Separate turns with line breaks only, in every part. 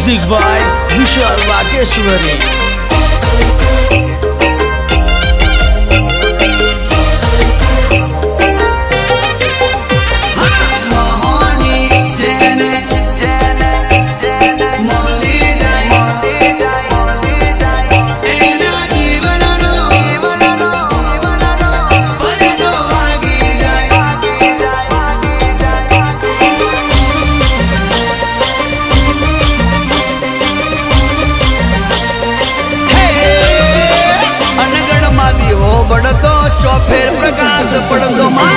Music by Vishal Vageshwari.
बढ़तो चौफेर प्रकाश पड़तो मां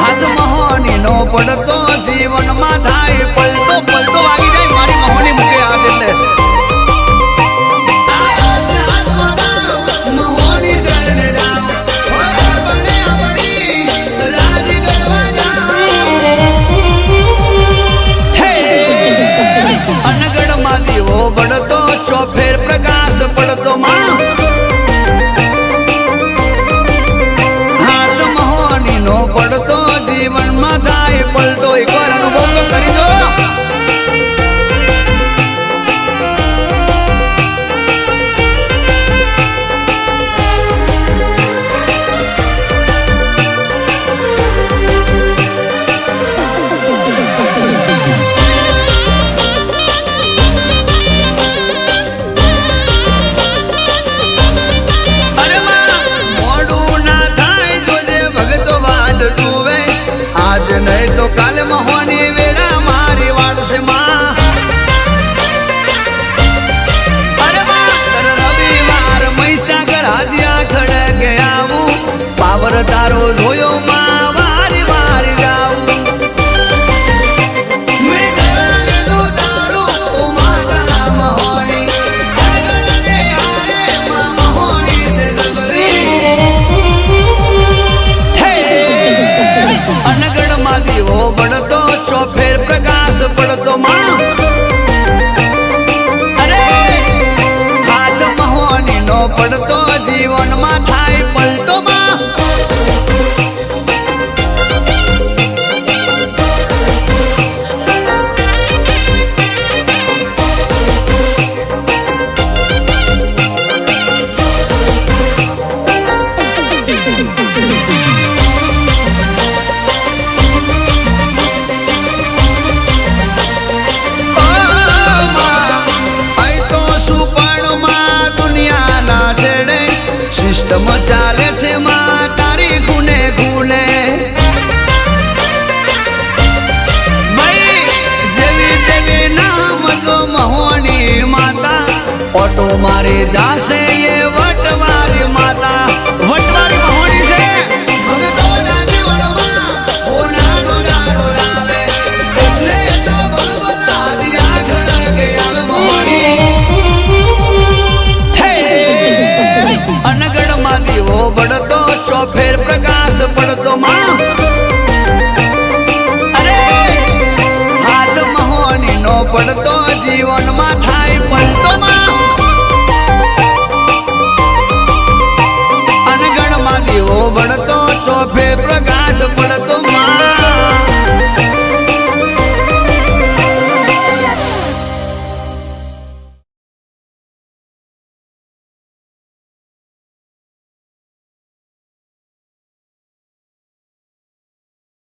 हाथ मोहनी नो पड़तो जीवन में थाय पलटो पलटो आगी जाए मारी मोहनी मुके हाथ ले मोहनी शरण जाओ बने अपनी राज करवा जाओ हे अनगढ़ मा दीवो बढ़तो चौफेर प्रकाश पड़तो मां हाथ मोहनी नो पड़तो जीवन में थाय पलटो एक बार अनुभव तो करी दो नहीं तो काल मोहनी वेड़ा मारी वाड़ से माँ अरे माँ तर रविवार मैसागर हाजिया खड़े गया हूँ पावर तारो जोयो माँ वारी वारी जाऊँ मैं कराने दो तारो ओ माता मोहनी अगड़ने आरे माँ मोहनी से जबरी अनगढ़ मा दीवो बढ़तो चौफेर प्रकाश पड़तो मां अरे हाथ मोहनी नो पड़तो जीवन में थाय पलटो मां सिस्टम चाले छे मां तारी गुने गुने भाई जेवी देवी नाम जो मोहनी माता ऑटो मारे जासे ये वटवारी माता वटवारी मोहनी से भगतो ना जीवनमा ओ नाडो नाडो लावे એટલે તો બળવતા દિયા ખડા ગયા મોહनी अनगढ़ मा दीवो बढ़तो चौफेर प्रकाश पड़तो मां अरे हाथ मोहनी नो पड़तो जीवन में